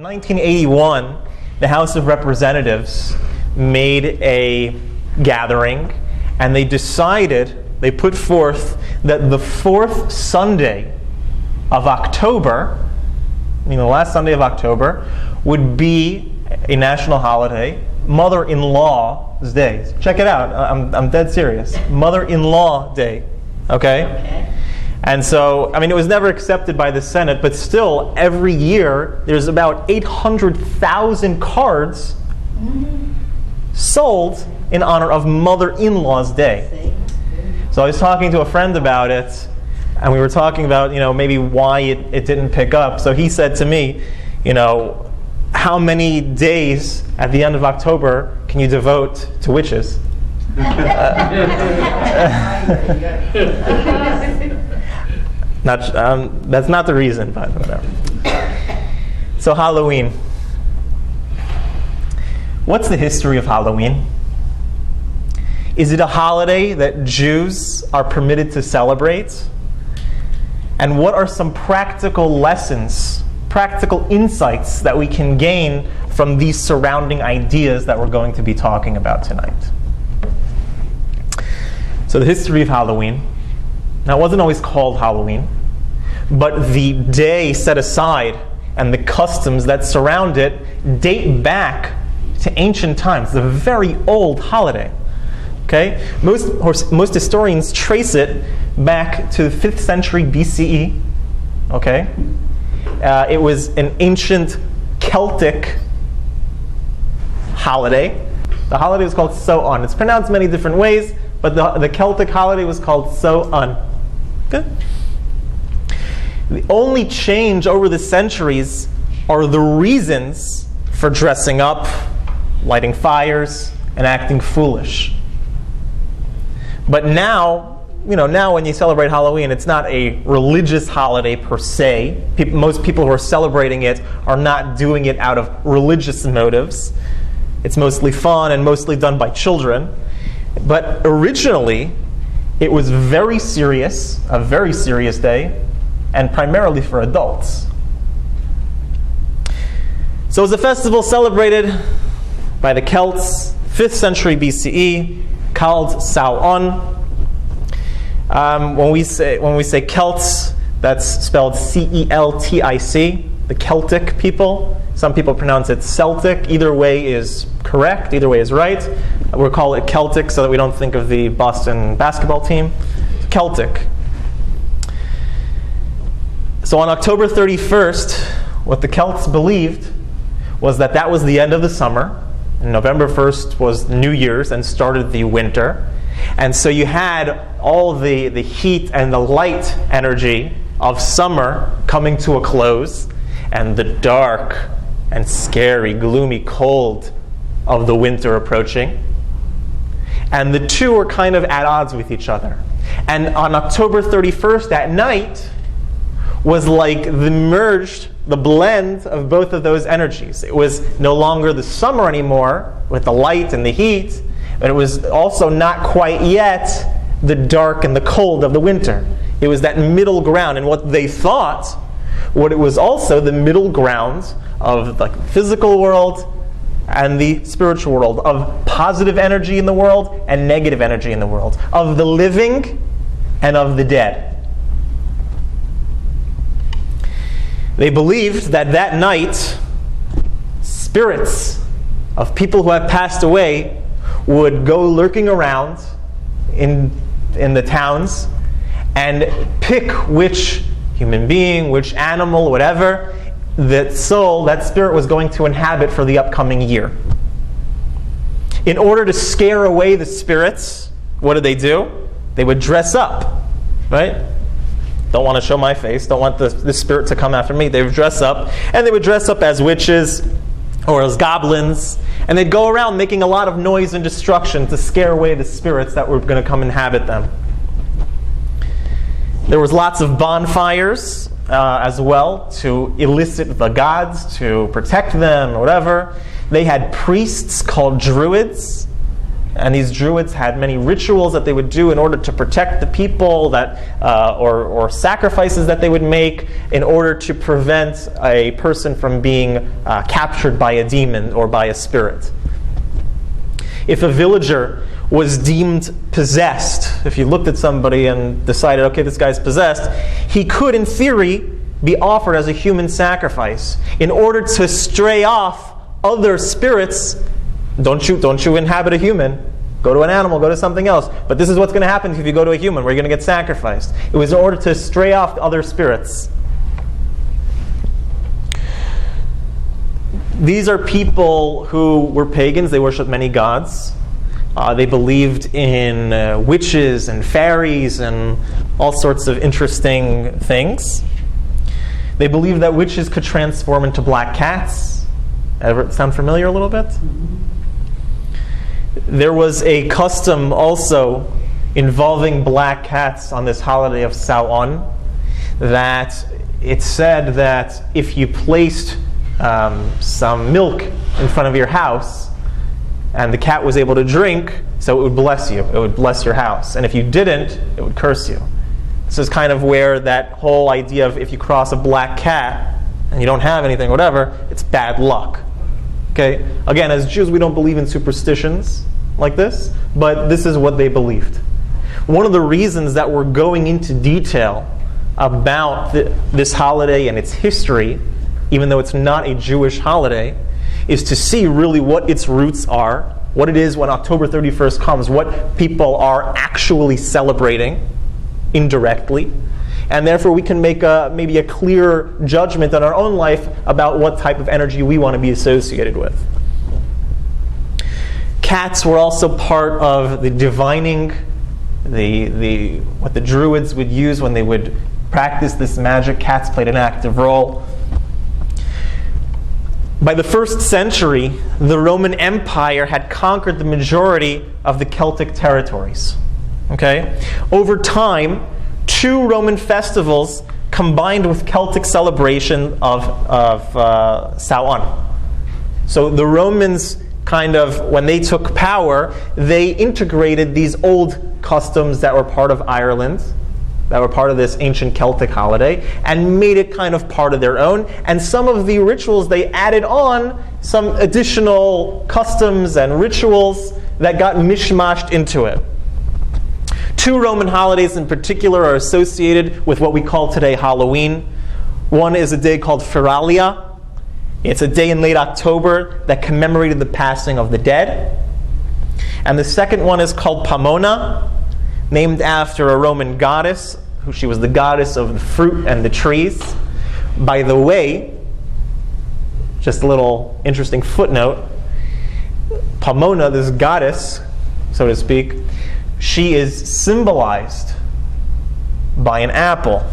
1981, the House of Representatives made a gathering, and they put forth that the fourth Sunday of October, the last Sunday of October, would be a national holiday, Mother-in-Law's Day. Check it out. I'm dead serious. Mother-in-Law Day. Okay? And so, it was never accepted by the Senate, but still, every year, there's about 800,000 cards sold in honor of Mother-in-Law's Day. So I was talking to a friend about it, and we were talking about, maybe why it didn't pick up. So he said to me, how many days at the end of October can you devote to witches? That's not the reason, but whatever. So Halloween. What's the history of Halloween? Is it a holiday that Jews are permitted to celebrate? And what are some practical lessons, practical insights that we can gain from these surrounding ideas that we're going to be talking about tonight? So the history of Halloween. Now, it wasn't always called Halloween, but the day set aside and the customs that surround it date back to ancient times. It's a very old holiday. Okay? Most historians trace it back to the 5th century BCE. Okay? It was an ancient Celtic holiday. The holiday was called So-on. It's pronounced many different ways, but the Celtic holiday was called So-on. Okay? The only change over the centuries are the reasons for dressing up, lighting fires, and acting foolish. But now when you celebrate Halloween, it's not a religious holiday per se. Most people who are celebrating it are not doing it out of religious motives. It's mostly fun and mostly done by children. But originally, it was a very serious day, and primarily for adults. So it was a festival celebrated by the Celts, 5th century BCE, called Samhain. When we say Celts, that's spelled Celtic, the Celtic people. Some people pronounce it Celtic. Either way is correct. Either way is right. We'll call it Celtic so that we don't think of the Boston basketball team. Celtic. So on October 31st, what the Celts believed was that was the end of the summer. And November 1st was New Year's and started the winter. And so you had all the heat and the light energy of summer coming to a close, and the dark and scary, gloomy cold of the winter approaching. And the two are kind of at odds with each other. And on October 31st at night was like the blend of both of those energies. It was no longer the summer anymore with the light and the heat, but it was also not quite yet the dark and the cold of the winter. It was that middle ground, and what they thought, it was also the middle ground of the physical world and the spiritual world, of positive energy in the world and negative energy in the world, of the living and of the dead. They believed that night, spirits of people who have passed away would go lurking around in the towns and pick which human being, which animal, whatever, that spirit was going to inhabit for the upcoming year. In order to scare away the spirits, what did they do? They would dress up, right? Don't want to show my face, don't want the spirit to come after me. They would dress up, and they would dress up as witches or as goblins, and they'd go around making a lot of noise and destruction to scare away the spirits that were going to come inhabit them. There was lots of bonfires as well to elicit the gods, to protect them or whatever. They had priests called druids And these Druids had many rituals that they would do in order to protect the people, or sacrifices that they would make in order to prevent a person from being captured by a demon or by a spirit. If a villager was deemed possessed, if you looked at somebody and decided, okay, this guy's possessed, he could, in theory, be offered as a human sacrifice in order to stray off other spirits. Don't you inhabit a human. Go to an animal, go to something else. But this is what's going to happen if you go to a human, where you're going to get sacrificed. It was in order to stray off other spirits. These are people who were pagans. They worshiped many gods. They believed in witches and fairies and all sorts of interesting things. They believed that witches could transform into black cats. Ever sound familiar a little bit? There was a custom also involving black cats on this holiday of Samhain, that it said that if you placed some milk in front of your house and the cat was able to drink, so it would bless you. It would bless your house. And if you didn't, it would curse you. This is kind of where that whole idea of if you cross a black cat and you don't have anything, whatever, it's bad luck. Okay? Again, as Jews, we don't believe in superstitions like this, but this is what they believed. One of the reasons that we're going into detail about this holiday and its history, even though it's not a Jewish holiday, is to see really what its roots are, what it is when October 31st comes, what people are actually celebrating indirectly, and therefore we can make maybe a clear judgment in our own life about what type of energy we want to be associated with. Cats were also part of the divining, what the Druids would use when they would practice this magic. Cats played an active role. By the 1st century, the Roman Empire had conquered the majority of the Celtic territories. Okay? Over time, 2 Roman festivals combined with Celtic celebration of Samhain. So the Romans when they took power, they integrated these old customs that were part of Ireland, that were part of this ancient Celtic holiday, and made it kind of part of their own. And some of the rituals, they added on some additional customs and rituals that got mishmashed into it. 2 Roman holidays in particular are associated with what we call today Halloween. One is a day called Feralia. It's a day in late October that commemorated the passing of the dead. And the second one is called Pomona, named after a Roman goddess, she was the goddess of the fruit and the trees. By the way, just a little interesting footnote, Pomona, this goddess, so to speak, she is symbolized by an apple.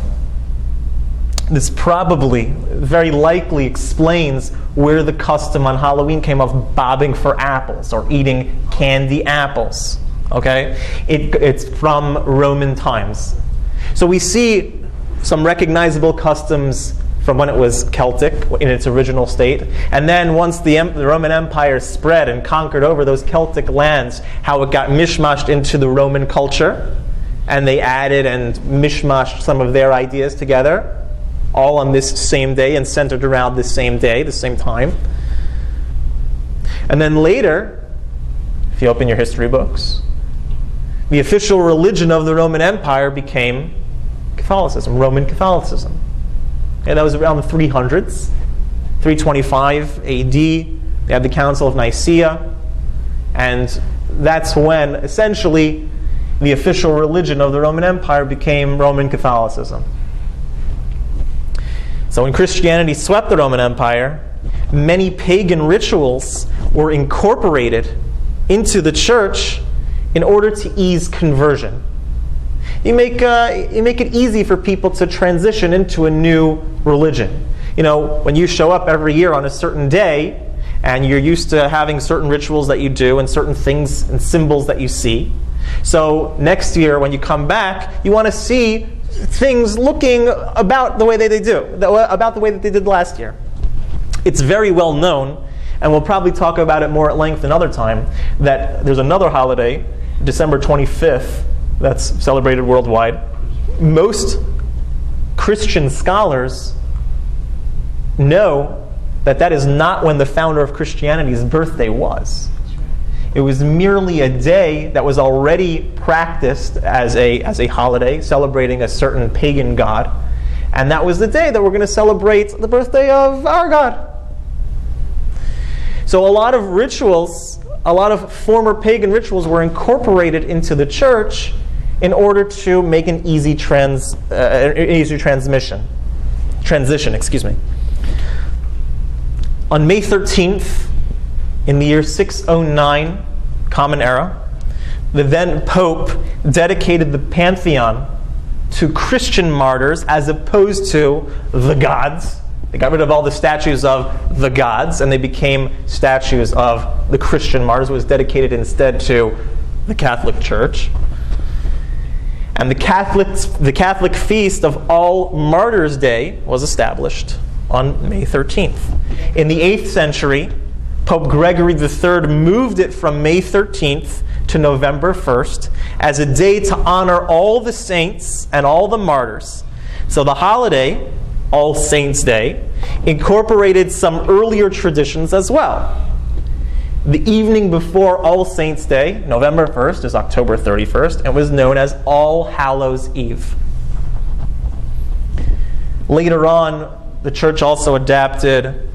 This probably, very likely explains where the custom on Halloween came of bobbing for apples or eating candy apples. Okay? It's from Roman times. So we see some recognizable customs from when it was Celtic in its original state. And then once the Roman Empire spread and conquered over those Celtic lands, how it got mishmashed into the Roman culture. And they added and mishmashed some of their ideas together, all on this same day and centered around this same day, the same time. And then later, if you open your history books, the official religion of the Roman Empire became Catholicism, Roman Catholicism. And that was around the 300s, 325 AD. They had the Council of Nicaea. And that's when, essentially, the official religion of the Roman Empire became Roman Catholicism. So when Christianity swept the Roman Empire, many pagan rituals were incorporated into the church in order to ease conversion. You make it easy for people to transition into a new religion. You know, when you show up every year on a certain day, and you're used to having certain rituals that you do and certain things and symbols that you see. So next year when you come back, you want to see things looking about the way that they do, about the way that they did last year. It's very well known, and we'll probably talk about it more at length another time, that there's another holiday, December 25th, that's celebrated worldwide. Most Christian scholars know that that is not when the founder of Christianity's birthday was. It was merely a day that was already practiced as a holiday, celebrating a certain pagan god. And that was the day that we're going to celebrate the birthday of our God. So a lot of rituals, a lot of former pagan rituals were incorporated into the church in order to make an easy transition. On May 13th, in the year 609 Common Era, the then Pope dedicated the Pantheon to Christian martyrs as opposed to the gods. They got rid of all the statues of the gods, and they became statues of the Christian martyrs. It was dedicated instead to the Catholic Church. And the Catholic feast of All Martyrs' Day was established on May 13th. In the 8th century, Pope Gregory III moved it from May 13th to November 1st as a day to honor all the saints and all the martyrs. So the holiday, All Saints' Day, incorporated some earlier traditions as well. The evening before All Saints' Day, November 1st, is October 31st, and was known as All Hallows' Eve. Later on, the church also adapted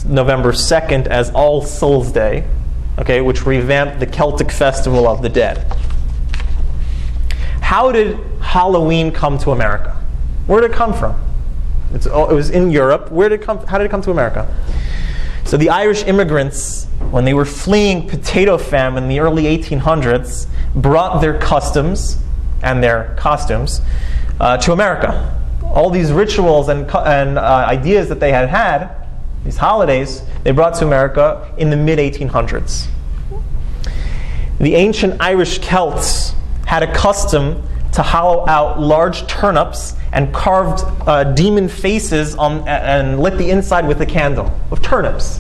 November 2nd as All Souls' Day, which revamped the Celtic festival of the dead. How did Halloween come to America? Where did it come from? It was in Europe. How did it come to America? So the Irish immigrants, when they were fleeing potato famine in the early 1800s, brought their customs and their costumes to America. All these rituals and ideas that they had, these holidays, they brought to America in the mid-1800s. The ancient Irish Celts had a custom to hollow out large turnips and carved demon faces and lit the inside with a candle of turnips.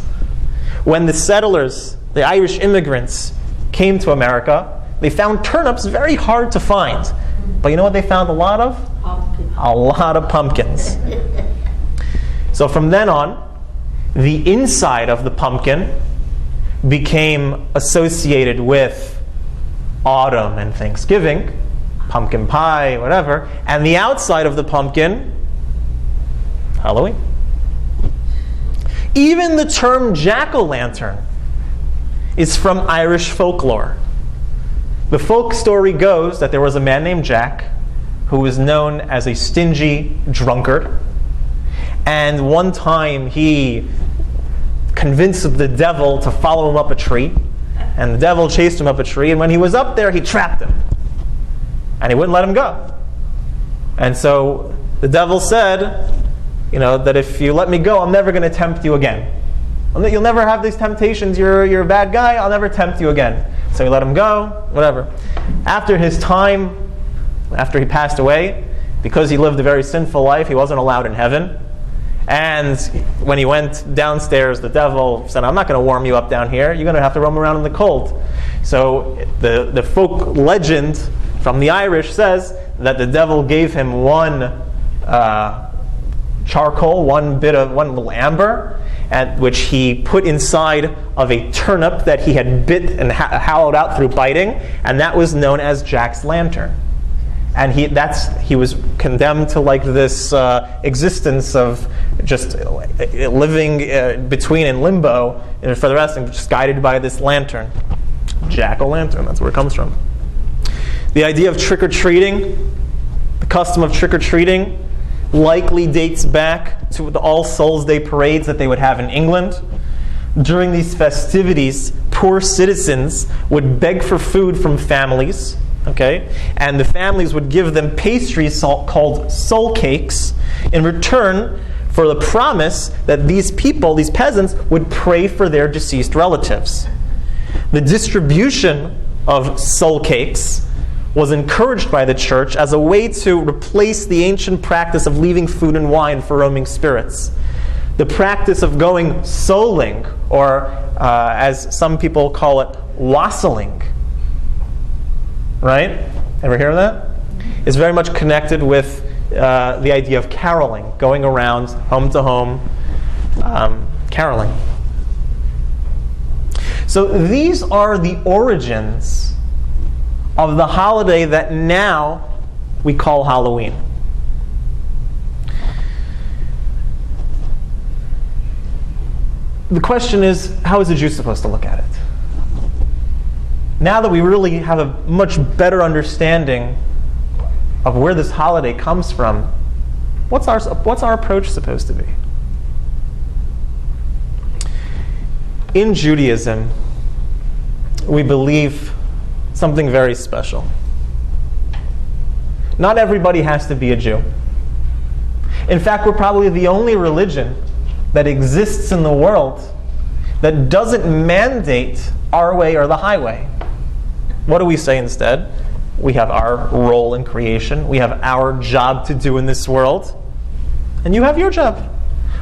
When the settlers, the Irish immigrants, came to America, they found turnips very hard to find. But you know what they found a lot of? Pumpkins. A lot of pumpkins. So from then on, the inside of the pumpkin became associated with autumn and Thanksgiving, pumpkin pie, whatever, and the outside of the pumpkin, Halloween. Even the term jack-o'-lantern is from Irish folklore. The folk story goes that there was a man named Jack who was known as a stingy drunkard, and one time he convinced the devil to follow him up a tree, and the devil chased him up a tree, and when he was up there, he trapped him. And he wouldn't let him go. And so the devil said, that if you let me go, I'm never going to tempt you again. You'll never have these temptations. You're a bad guy. I'll never tempt you again. So he let him go, whatever. After he passed away, because he lived a very sinful life, he wasn't allowed in heaven. And when he went downstairs, the devil said, I'm not going to warm you up down here. You're going to have to roam around in the cold. So the folk legend from the Irish says that the devil gave him one charcoal, one little amber, which he put inside of a turnip that he had bit and hollowed out through biting, and that was known as Jack's lantern. And he was condemned to this existence of just living between in limbo for the rest, and just guided by this lantern, jack-o'-lantern. That's where it comes from. The idea of trick-or-treating, the custom of trick-or-treating, likely dates back to the All Souls' Day parades that they would have in England. During these festivities, poor citizens would beg for food from families, and the families would give them pastries called soul cakes in return for the promise that these peasants, would pray for their deceased relatives. The distribution of soul cakes was encouraged by the church as a way to replace the ancient practice of leaving food and wine for roaming spirits. The practice of going souling, or as some people call it, wassailing, right? Ever hear of that? It's very much connected with the idea of caroling, going around home to home, caroling. So these are the origins of the holiday that now we call Halloween. The question is, how is a Jew supposed to look at it? Now that we really have a much better understanding of where this holiday comes from, what's our approach supposed to be? In Judaism, we believe something very special. Not everybody has to be a Jew. In fact, we're probably the only religion that exists in the world that doesn't mandate our way or the highway. What do we say instead? We have our role in creation. We have our job to do in this world. And you have your job.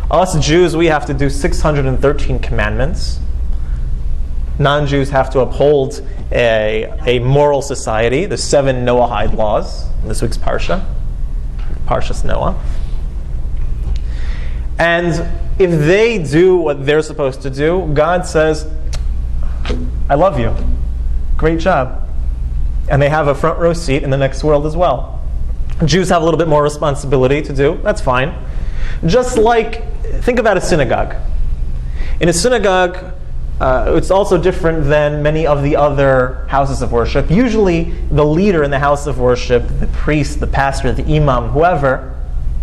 Us Jews, we have to do 613 commandments. Non-Jews have to uphold a moral society, the 7 Noahide laws, in this week's Parsha, Parshas Noah. And if they do what they're supposed to do, God says, I love you. Great job. And they have a front row seat in the next world as well. Jews have a little bit more responsibility to do. That's fine. Just like, think about a synagogue. In a synagogue, it's also different than many of the other houses of worship. Usually, the leader in the house of worship, the priest, the pastor, the imam, whoever,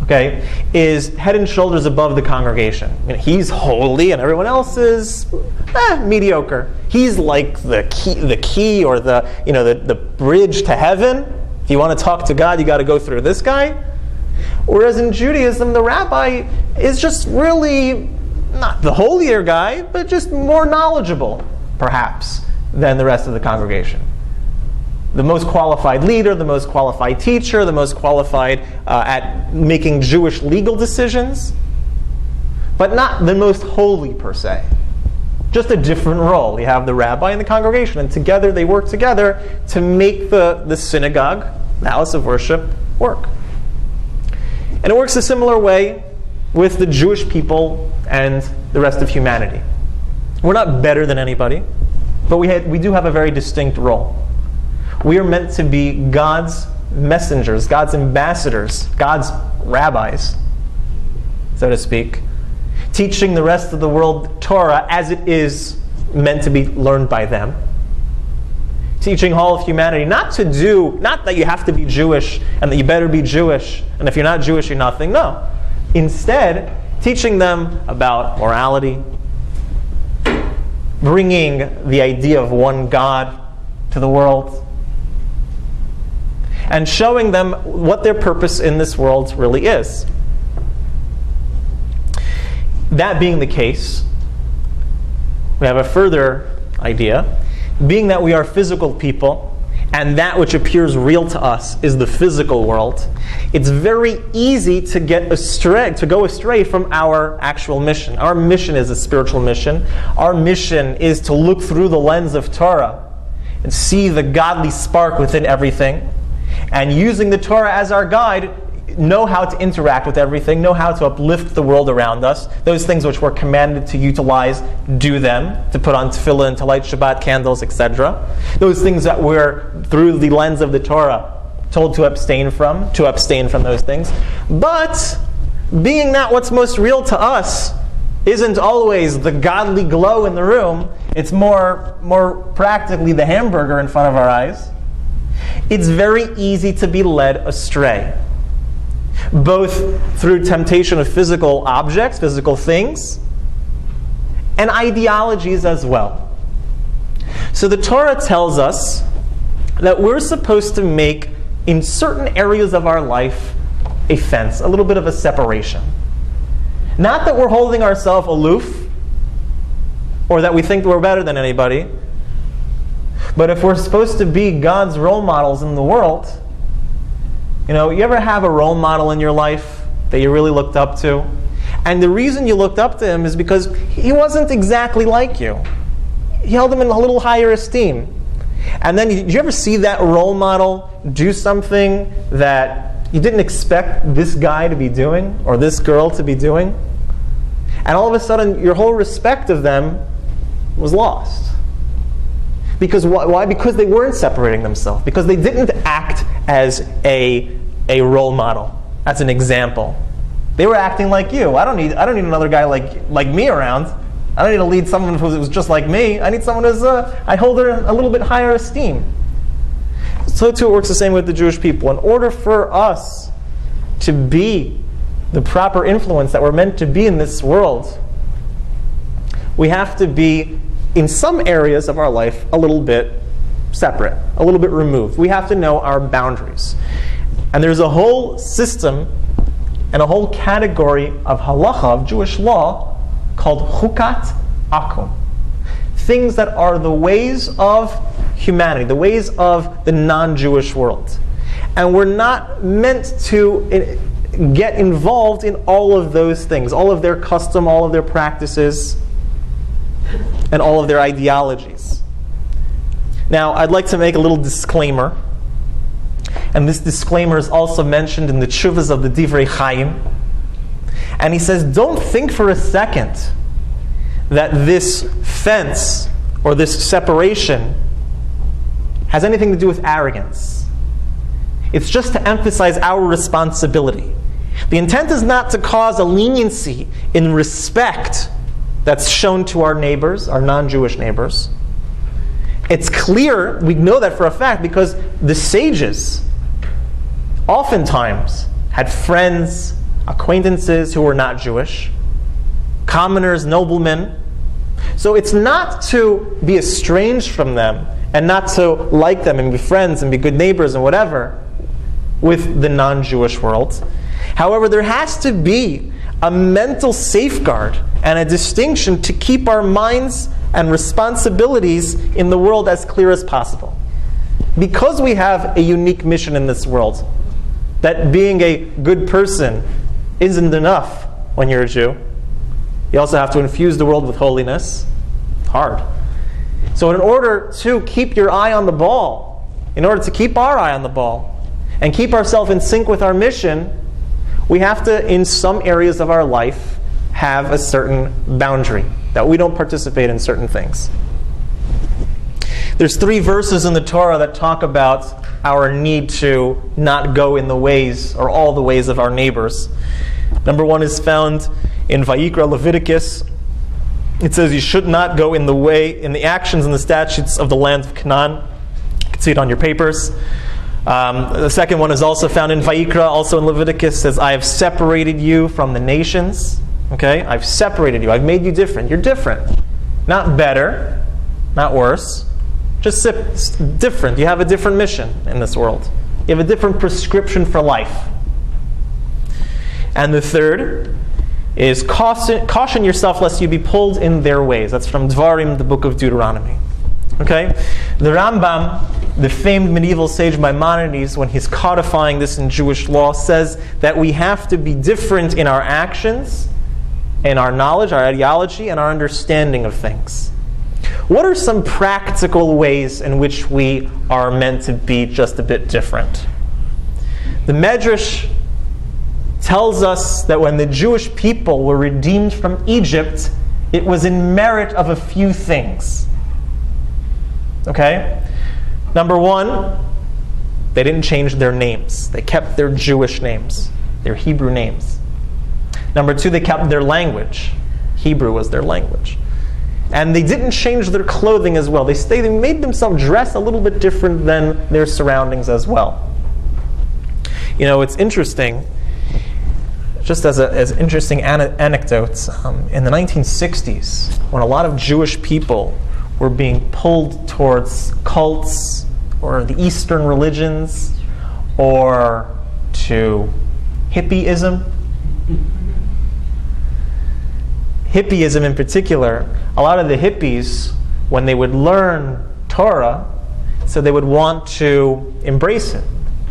okay, is head and shoulders above the congregation. I mean, he's holy, and everyone else is mediocre. He's like the key, or the bridge to heaven. If you want to talk to God, you got to go through this guy. Whereas in Judaism, the rabbi is just really not the holier guy, but just more knowledgeable, perhaps, than the rest of the congregation. The most qualified leader, the most qualified teacher, the most qualified at making Jewish legal decisions, but not the most holy per se. Just a different role. You have the rabbi and the congregation, and together they work together to make the synagogue, the house of worship, work. And it works a similar way with the Jewish people and the rest of humanity. We're not better than anybody, but we do have a very distinct role. We are meant to be God's messengers, God's ambassadors, God's rabbis, so to speak, teaching the rest of the world Torah as it is meant to be learned by them. Teaching all of humanity not that you have to be Jewish and that you better be Jewish, and if you're not Jewish, you're nothing. No. Instead, teaching them about morality, bringing the idea of one God to the world, and showing them what their purpose in this world really is. That being the case, we have a further idea. Being that we are physical people, and that which appears real to us is the physical world, it's very easy to go astray from our actual mission. Our mission is a spiritual mission. Our mission is to look through the lens of Torah and see the godly spark within everything, and using the Torah as our guide, know how to interact with everything, know how to uplift the world around us. Those things which we're commanded to utilize, do them, to put on tefillin, to light Shabbat candles, etc. Those things that we're, through the lens of the Torah, told to abstain from those things. But, being that what's most real to us isn't always the godly glow in the room, it's more practically the hamburger in front of our eyes, it's very easy to be led astray. Both through temptation of physical objects, physical things, and ideologies as well. So the Torah tells us that we're supposed to make, in certain areas of our life, a fence, a little bit of a separation. Not that we're holding ourselves aloof, or that we think we're better than anybody, but if we're supposed to be God's role models in the world, you ever have a role model in your life that you really looked up to? And the reason you looked up to him is because he wasn't exactly like you. He held him in a little higher esteem. And then, did you ever see that role model do something that you didn't expect this guy to be doing, or this girl to be doing? And all of a sudden, your whole respect of them was lost. Because why? Because they weren't separating themselves. Because they didn't act as a role model, as an example. They were acting like you. I don't need another guy like me around. I don't need to lead someone who's just like me. I need someone who's I hold her a little bit higher esteem. So too it works the same with the Jewish people. In order for us to be the proper influence that we're meant to be in this world, we have to be, in some areas of our life, a little bit separate, a little bit removed. We have to know our boundaries. And there's a whole system and a whole category of halacha, of Jewish law, called chukat akum. Things that are the ways of humanity, the ways of the non-Jewish world. And we're not meant to get involved in all of those things, all of their custom, all of their practices, and all of their ideologies. Now, I'd like to make a little disclaimer. And this disclaimer is also mentioned in the Tshuvas of the Divrei Chaim. And he says, don't think for a second that this fence or this separation has anything to do with arrogance. It's just to emphasize our responsibility. The intent is not to cause a leniency in respect that's shown to our neighbors, our non-Jewish neighbors. It's clear, we know that for a fact, because the sages oftentimes had friends, acquaintances who were not Jewish, commoners, noblemen. So it's not to be estranged from them and not to like them and be friends and be good neighbors and whatever with the non-Jewish world. However, there has to be a mental safeguard and a distinction to keep our minds and responsibilities in the world as clear as possible. Because we have a unique mission in this world, that being a good person isn't enough when you're a Jew. You also have to infuse the world with holiness. Hard. So in order to keep your eye on the ball, in order to keep our eye on the ball, and keep ourselves in sync with our mission, we have to, in some areas of our life, have a certain boundary, that we don't participate in certain things. There's 3 verses in the Torah that talk about our need to not go in the ways, or all the ways of our neighbors. Number 1 is found in Vayikra, Leviticus. It says you should not go in the actions and the statutes of the land of Canaan. You can see it on your papers. The second one is also found in Vayikra, also in Leviticus. It says, I have separated you from the nations. Okay? I've separated you. I've made you different. You're different. Not better, not worse. Just different. You have a different mission in this world. You have a different prescription for life. And the third is caution yourself lest you be pulled in their ways. That's from Dvarim, the book of Deuteronomy. Okay? The Rambam, the famed medieval sage Maimonides, when he's codifying this in Jewish law, says that we have to be different in our actions, in our knowledge, our ideology, and our understanding of things. What are some practical ways in which we are meant to be just a bit different? The Medrash tells us that when the Jewish people were redeemed from Egypt, it was in merit of a few things. Okay? Number 1, they didn't change their names. They kept their Jewish names, their Hebrew names. Number 2, they kept their language. Hebrew was their language. And they didn't change their clothing as well. They made themselves dress a little bit different than their surroundings as well. You know, it's interesting, just as an interesting anecdote, in the 1960s, when a lot of Jewish people were being pulled towards cults or the Eastern religions or to hippieism. Hippieism in particular, a lot of the hippies, when they would learn Torah, so they would want to embrace it.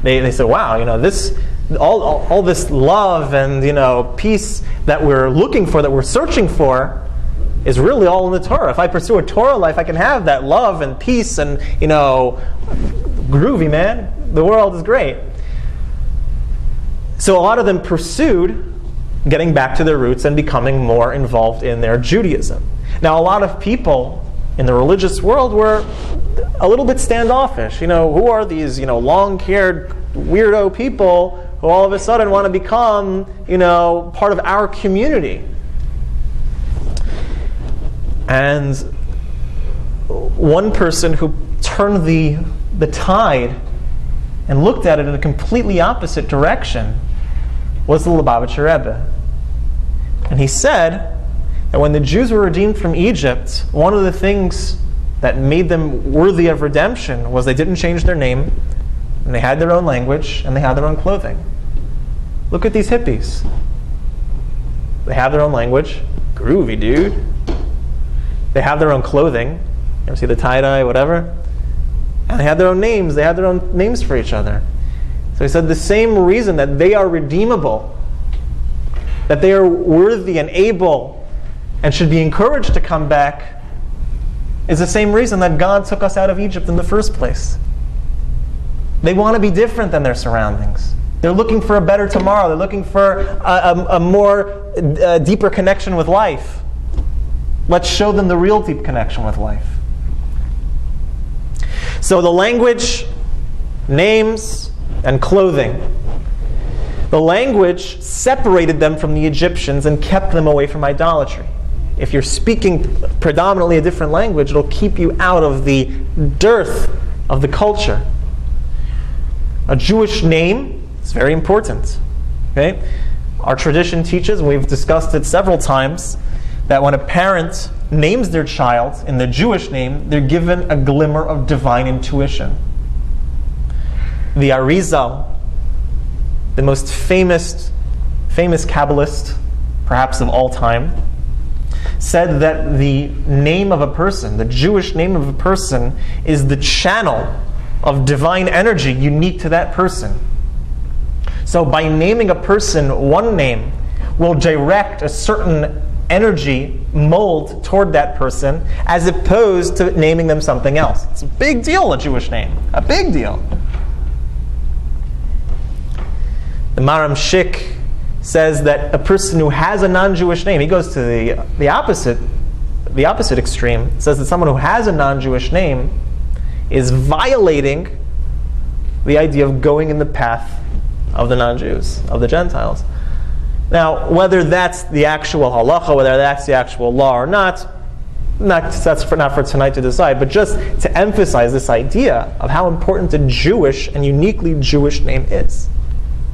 They said, wow, you know, this all this love and peace that we're looking for, that we're searching for, is really all in the Torah. If I pursue a Torah life, I can have that love and peace and groovy, man. The world is great. So a lot of them pursued getting back to their roots and becoming more involved in their Judaism. Now, a lot of people in the religious world were a little bit standoffish. Who are these, long-haired weirdo people who all of a sudden want to become, part of our community? And one person who turned the tide and looked at it in a completely opposite direction was the Lubavitcher Rebbe. And he said that when the Jews were redeemed from Egypt, one of the things that made them worthy of redemption was they didn't change their name, and they had their own language, and they had their own clothing. Look at these hippies. They have their own language. Groovy, dude. They have their own clothing. You ever see the tie-dye, whatever? And they had their own names. They had their own names for each other. So he said the same reason that they are redeemable, that they are worthy and able and should be encouraged to come back, is the same reason that God took us out of Egypt in the first place. They want to be different than their surroundings. They're looking for a better tomorrow. They're looking for a more deeper connection with life. Let's show them the real deep connection with life. So the language, names, and clothing. The language separated them from the Egyptians and kept them away from idolatry. If you're speaking predominantly a different language, it'll keep you out of the dearth of the culture. A Jewish name is very important. Okay? Our tradition teaches, and we've discussed it several times, that when a parent names their child in the Jewish name, they're given a glimmer of divine intuition. The Arizal, the most famous Kabbalist, perhaps of all time, said that the name of a person, the Jewish name of a person, is the channel of divine energy unique to that person. So by naming a person one name will direct a certain energy mold toward that person, as opposed to naming them something else. It's a big deal, a Jewish name. A big deal. The Maram Shik says that a person who has a non-Jewish name, he goes to the opposite extreme, says that someone who has a non-Jewish name is violating the idea of going in the path of the non-Jews, of the Gentiles. Now, whether that's the actual halacha, whether that's the actual law or not, that's not for tonight to decide, but just to emphasize this idea of how important a Jewish and uniquely Jewish name is.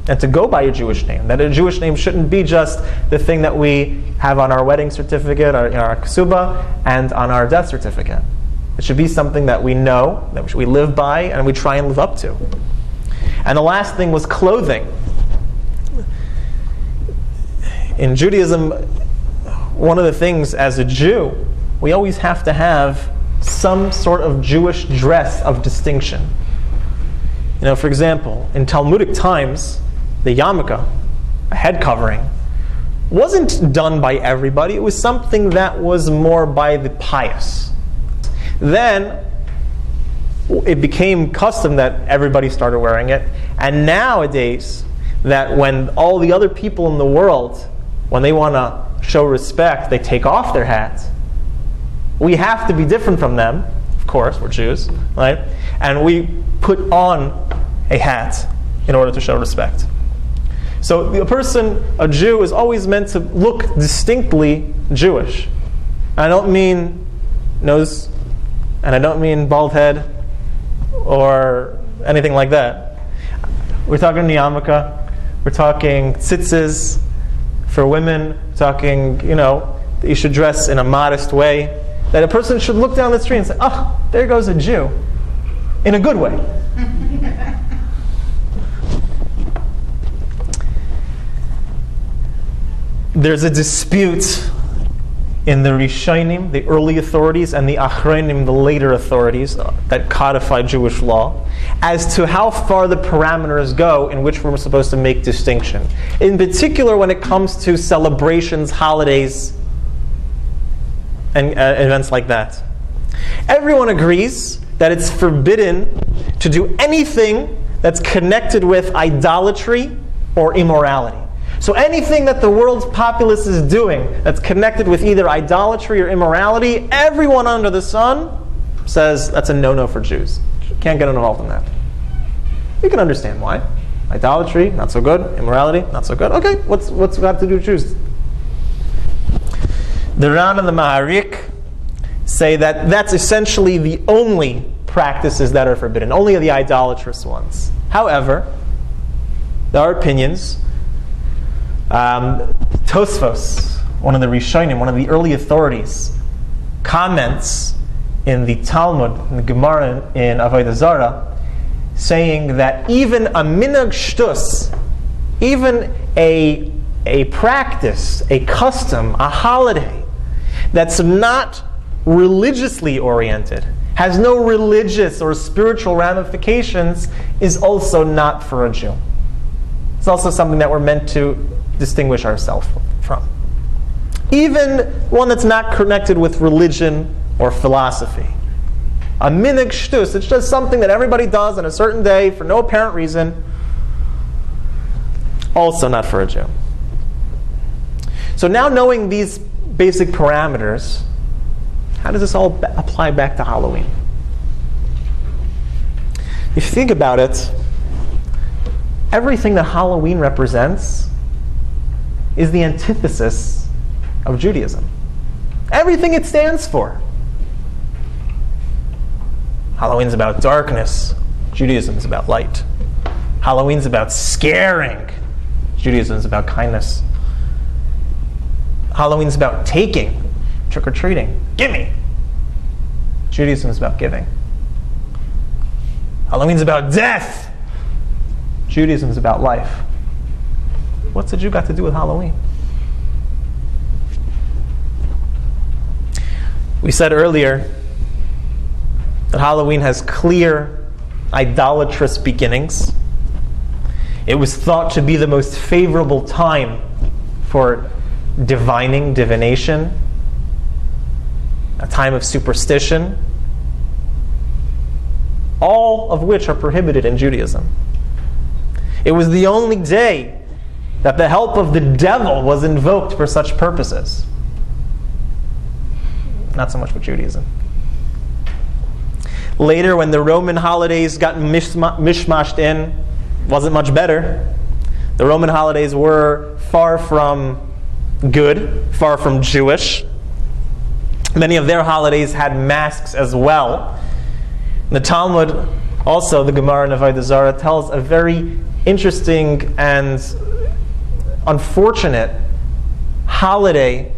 And to go by a Jewish name. That a Jewish name shouldn't be just the thing that we have on our wedding certificate, or our ksuba, and on our death certificate. It should be something that we know, that we live by, and we try and live up to. And the last thing was clothing. In Judaism, one of the things as a Jew, we always have to have some sort of Jewish dress of distinction. For example, in Talmudic times, the yarmulke, a head covering, wasn't done by everybody. It was something that was more by the pious. Then it became custom that everybody started wearing it. And nowadays, that when all the other people in the world, when they want to show respect, they take off their hats. We have to be different from them. Of course, we're Jews, right? And we put on a hat in order to show respect. So a Jew, is always meant to look distinctly Jewish. I don't mean nose, and I don't mean bald head, or anything like that. We're talking yarmulke, we're talking tzitzis for women, we're talking, that you should dress in a modest way, that a person should look down the street and say, oh, there goes a Jew, in a good way. There's a dispute in the Rishonim, the early authorities, and the Achronim, the later authorities that codify Jewish law, as to how far the parameters go in which we're supposed to make distinction. In particular, when it comes to celebrations, holidays, and events like that. Everyone agrees that it's forbidden to do anything that's connected with idolatry or immorality. So anything that the world's populace is doing that's connected with either idolatry or immorality, everyone under the sun says that's a no-no for Jews. Can't get involved in that. You can understand why. Idolatry, not so good. Immorality, not so good. Okay, what's got to do with Jews? The Ran and the Maharik say that that's essentially the only practices that are forbidden, only the idolatrous ones. However, there are opinions. Tosfos, one of the Rishonim, one of the early authorities, comments in the Talmud, in the Gemara in Avodah Zarah, saying that even a minhag shtus, even a practice, a custom, a holiday that's not religiously oriented, has no religious or spiritual ramifications, is also not for a Jew. It's also something that we're meant to distinguish ourselves from. Even one that's not connected with religion or philosophy. A minhag shtus, it's just something that everybody does on a certain day for no apparent reason, also not for a Jew. So now knowing these basic parameters, how does this all apply back to Halloween? If you think about it, everything that Halloween represents is the antithesis of Judaism. Everything it stands for. Halloween's about darkness. Judaism's about light. Halloween's about scaring. Judaism's about kindness. Halloween's about taking, trick-or-treating. Gimme. Judaism's about giving. Halloween's about death. Judaism's about life. What's a Jew got to do with Halloween? We said earlier that Halloween has clear idolatrous beginnings. It was thought to be the most favorable time for divination, a time of superstition, all of which are prohibited in Judaism. It was the only day that the help of the devil was invoked for such purposes. Not so much with Judaism. Later, when the Roman holidays got mishmashed in, wasn't much better. The Roman holidays were far from good, far from Jewish. Many of their holidays had masks as well. The Talmud, also the Gemara in Avodah Zarah, tells a very interesting and unfortunate holiday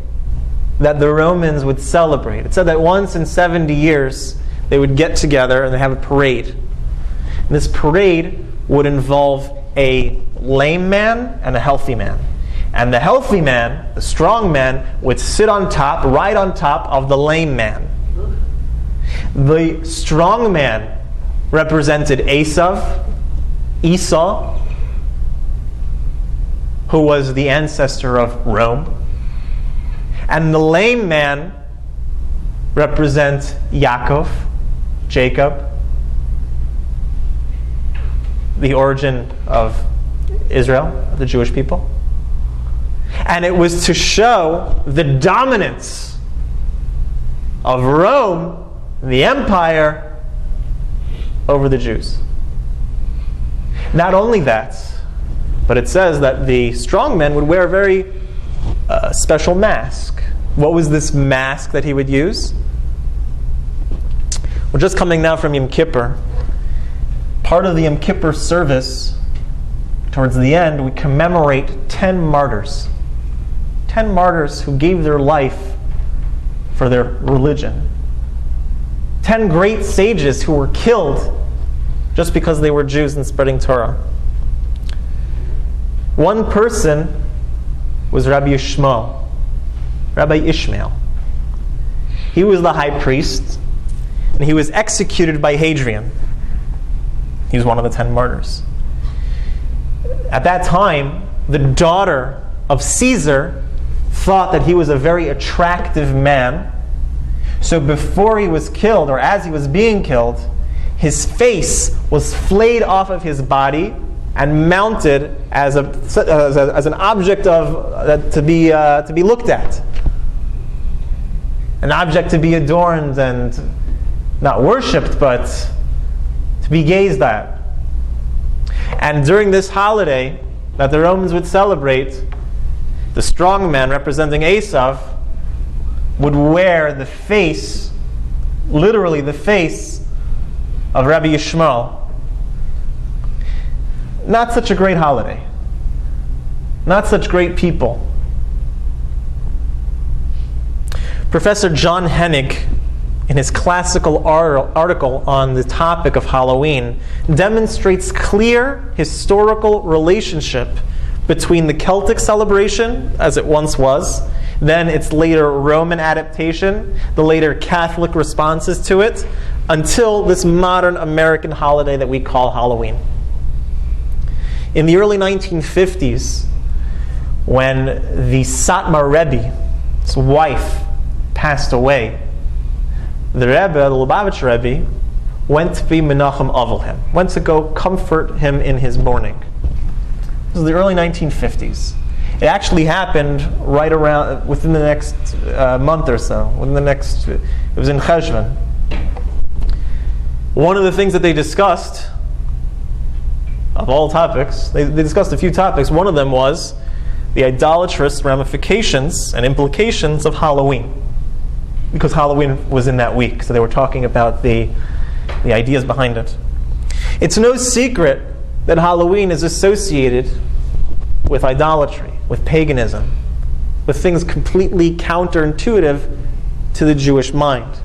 that the Romans would celebrate. It said that once in 70 years they would get together and they have a parade. And this parade would involve a lame man and a healthy man. And the healthy man, the strong man, would sit on top, right on top of the lame man. The strong man represented Esau, who was the ancestor of Rome. And the lame man represents Yaakov, Jacob, the origin of Israel, the Jewish people. And it was to show the dominance of Rome, the empire, over the Jews. Not only that, but it says that the strong man would wear a very special mask. What was this mask that he would use? We're just coming now from Yom Kippur. Part of the Yom Kippur service, towards the end, we commemorate 10 martyrs. 10 martyrs who gave their life for their religion. 10 great sages who were killed just because they were Jews and spreading Torah. One person was Rabbi Ishmael. He was the high priest, and he was executed by Hadrian. He was one of the 10 martyrs. At that time, the daughter of Caesar thought that he was a very attractive man. So before he was killed, or as he was being killed, his face was flayed off of his body and mounted as an object to be looked at, an object to be adorned and not worshipped, but to be gazed at. And during this holiday that the Romans would celebrate, the strong man representing Esav would wear the face, literally the face, of Rabbi Yishmael. Not such a great holiday. Not such great people. Professor John Hennig, in his classical article on the topic of Halloween, demonstrates clear historical relationship between the Celtic celebration, as it once was, then its later Roman adaptation, the later Catholic responses to it, until this modern American holiday that we call Halloween. In the early 1950s, when the Satmar Rebbe's wife passed away, the Rebbe, the Lubavitch Rebbe, went to be Menachem Avel him, went to go comfort him in his mourning. This was the early 1950s. It actually happened right around, within the next month or so. It was in Cheshvan. One of the things that they discussed, of all topics, they discussed a few topics. One of them was the idolatrous ramifications and implications of Halloween, because Halloween was in that week, so they were talking about the ideas behind it. It's no secret that Halloween is associated with idolatry, with paganism, with things completely counterintuitive to the Jewish mind.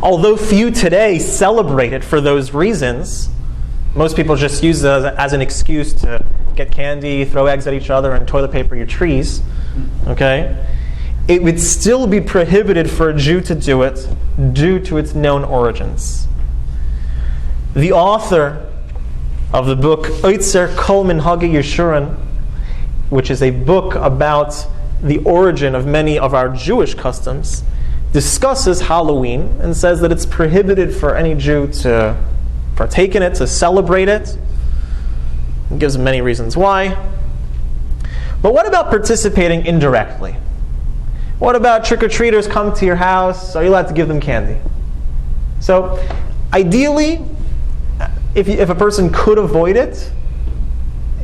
Although few today celebrate it for those reasons, most people just use it as an excuse to get candy, throw eggs at each other, and toilet paper your trees. Okay? It would still be prohibited for a Jew to do it due to its known origins. The author of the book Oitzer Kol Minhagei Yeshurun, which is a book about the origin of many of our Jewish customs, discusses Halloween and says that it's prohibited for any Jew to partake in it, to celebrate it. It gives many reasons why. But what about participating indirectly? What about trick-or-treaters come to your house? Are you allowed to give them candy? So, ideally, if a person could avoid it,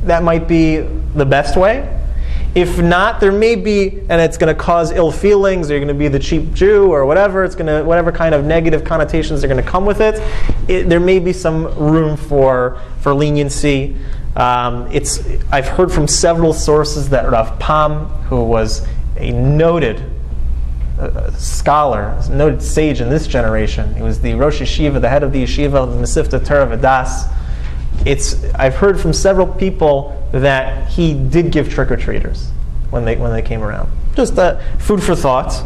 that might be the best way. If not, there may be, and it's going to cause ill feelings, or you're going to be the cheap Jew, or whatever. It's going to, whatever kind of negative connotations are going to come with it. There may be some room for leniency. I've heard from several sources that Rav Pam, who was a noted scholar, a noted sage in this generation, he was the Rosh Yeshiva, the head of the yeshiva, the Mesivta Torah V'das. I've heard from several people that he did give trick-or-treaters when they came around. Just food for thought.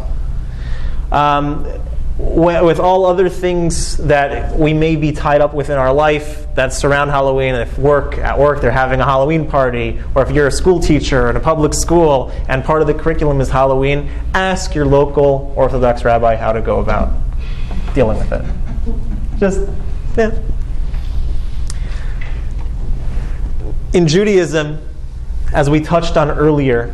With all other things that we may be tied up with in our life that surround Halloween, if at work they're having a Halloween party, or if you're a school teacher in a public school and part of the curriculum is Halloween, ask your local Orthodox rabbi how to go about dealing with it. Yeah. In Judaism, as we touched on earlier,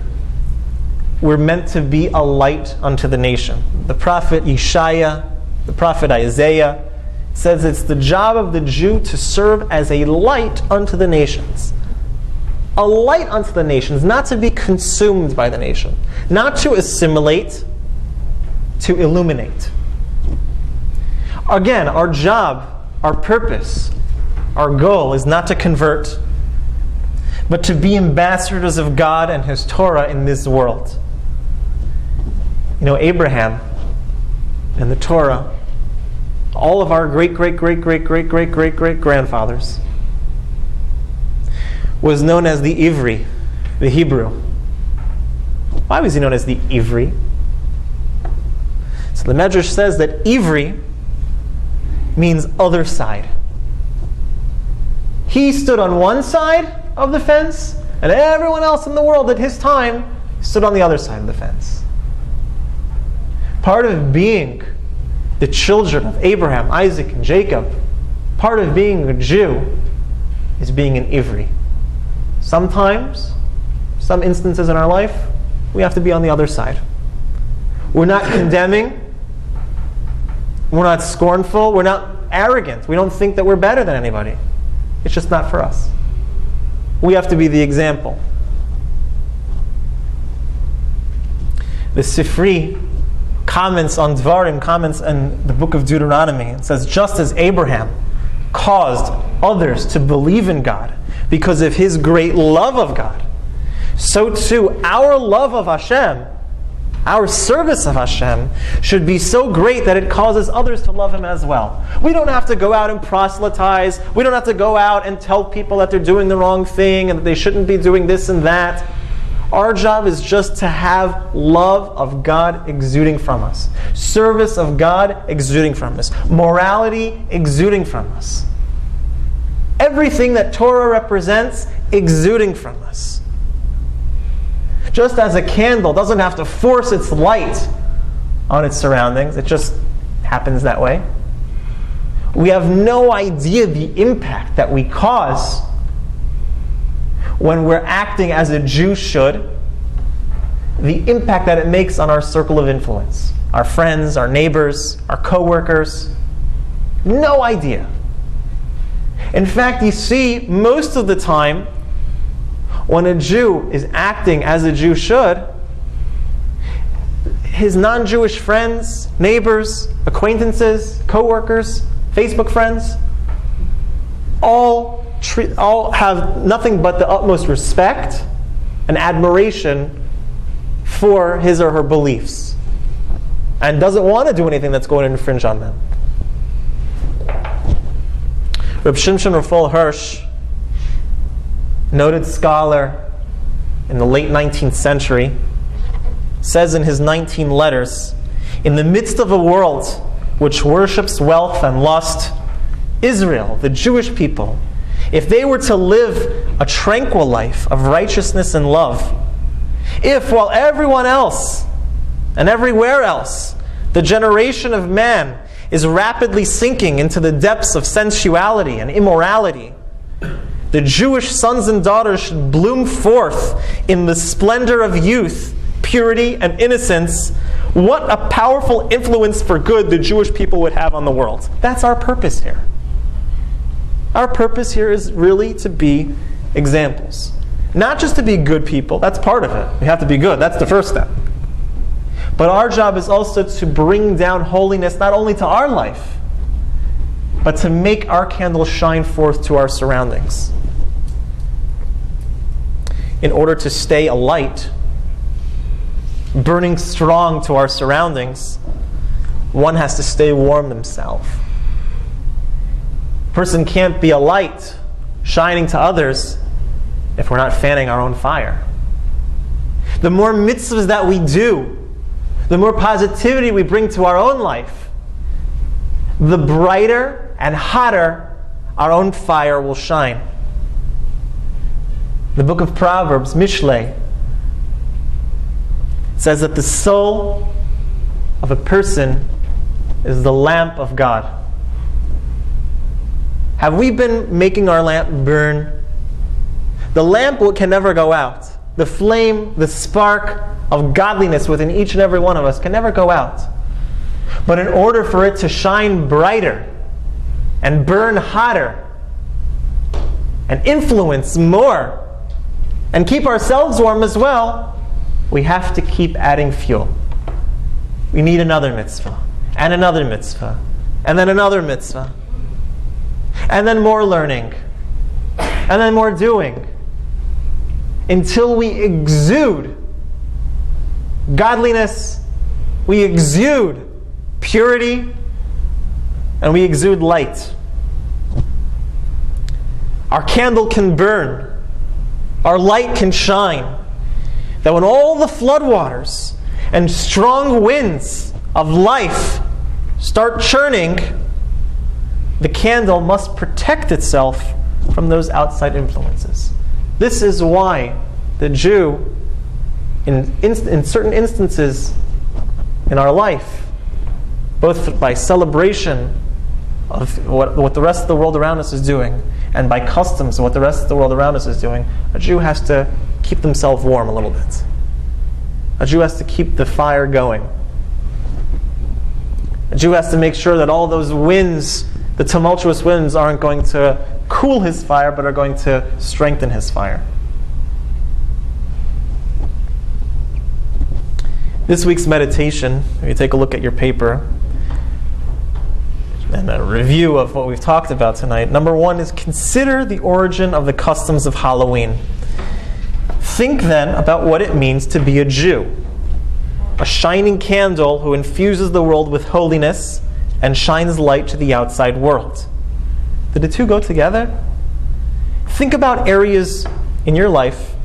we're meant to be a light unto the nation. The prophet Yeshaya, the prophet Isaiah, says it's the job of the Jew to serve as a light unto the nations. A light unto the nations, not to be consumed by the nation, not to assimilate, to illuminate. Again, our job, our purpose, our goal is not to convert, but to be ambassadors of God and His Torah in this world. You know, Abraham and the Torah, all of our great-great-great-great-great-great-great-great-grandfathers, was known as the Ivri, the Hebrew. Why was he known as the Ivri? So the Medrash says that Ivri means other side. He stood on one side of the fence, and everyone else in the world at his time stood on the other side of the fence. Part of being the children of Abraham, Isaac, and Jacob, part of being a Jew is being an Ivri. Sometimes, some instances in our life, we have to be on the other side. We're not condemning, we're not scornful, we're not arrogant. We don't think that we're better than anybody. It's just not for us. We have to be the example. The Sifri comments on Dvarim, comments in the book of Deuteronomy. It says, just as Abraham caused others to believe in God because of his great love of God, so too our love of Hashem, our service of Hashem, should be so great that it causes others to love Him as well. We don't have to go out and proselytize. We don't have to go out and tell people that they're doing the wrong thing and that they shouldn't be doing this and that. Our job is just to have love of God exuding from us. Service of God exuding from us. Morality exuding from us. Everything that Torah represents exuding from us. Just as a candle doesn't have to force its light on its surroundings, it just happens that way. We have no idea the impact that we cause when we're acting as a Jew should, the impact that it makes on our circle of influence, our friends, our neighbors, our co-workers. No idea. In fact, you see, most of the time, when a Jew is acting as a Jew should, his non-Jewish friends, neighbors, acquaintances, co-workers, Facebook friends, all have nothing but the utmost respect and admiration for his or her beliefs, and doesn't want to do anything that's going to infringe on them. Reb Shimshon Raphael Hirsch, noted scholar in the late 19th century, says in his 19 letters, in the midst of a world which worships wealth and lust, Israel, the Jewish people, if they were to live a tranquil life of righteousness and love, if while everyone else and everywhere else the generation of man is rapidly sinking into the depths of sensuality and immorality, the Jewish sons and daughters should bloom forth in the splendor of youth, purity, and innocence. What a powerful influence for good the Jewish people would have on the world. That's our purpose here. Our purpose here is really to be examples. Not just to be good people, that's part of it. We have to be good, that's the first step. But our job is also to bring down holiness not only to our life, but to make our candle shine forth to our surroundings. In order to stay a light, burning strong to our surroundings, one has to stay warm themselves. A person can't be a light shining to others if we're not fanning our own fire. The more mitzvahs that we do, the more positivity we bring to our own life, the brighter and hotter our own fire will shine. The book of Proverbs, Mishlei, says that the soul of a person is the lamp of God. Have we been making our lamp burn? The lamp can never go out. The flame, the spark of godliness within each and every one of us can never go out. But in order for it to shine brighter and burn hotter and influence more and keep ourselves warm as well, we have to keep adding fuel. We need another mitzvah, and another mitzvah, and then another mitzvah, and then more learning, and then more doing, until we exude godliness, we exude purity, and we exude light. Our candle can burn, our light can shine, that when all the floodwaters and strong winds of life start churning, the candle must protect itself from those outside influences. This is why the Jew, in certain instances in our life, both by celebration of what the rest of the world around us is doing, and by customs of what the rest of the world around us is doing, a Jew has to keep themselves warm a little bit. A Jew has to keep the fire going. A Jew has to make sure that all those winds, the tumultuous winds, aren't going to cool his fire, but are going to strengthen his fire. This week's meditation, if you take a look at your paper, and a review of what we've talked about tonight. Number one is consider the origin of the customs of Halloween. Think then about what it means to be a Jew. A shining candle who infuses the world with holiness and shines light to the outside world. Do the two go together? Think about areas in your life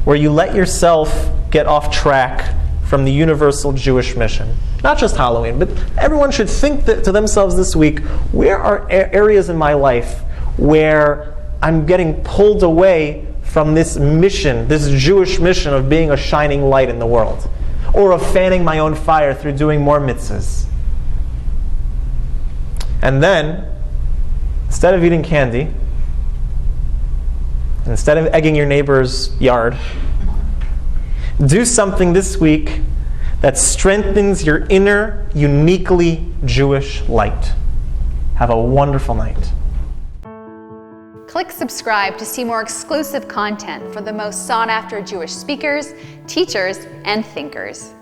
where you let yourself get off track from the universal Jewish mission. Not just Halloween, but everyone should think to themselves this week, where are areas in my life where I'm getting pulled away from this mission, this Jewish mission of being a shining light in the world, or of fanning my own fire through doing more mitzvahs. And then, instead of eating candy, instead of egging your neighbor's yard, do something this week that strengthens your inner, uniquely Jewish light. Have a wonderful night. Click subscribe to see more exclusive content for the most sought-after Jewish speakers, teachers, and thinkers.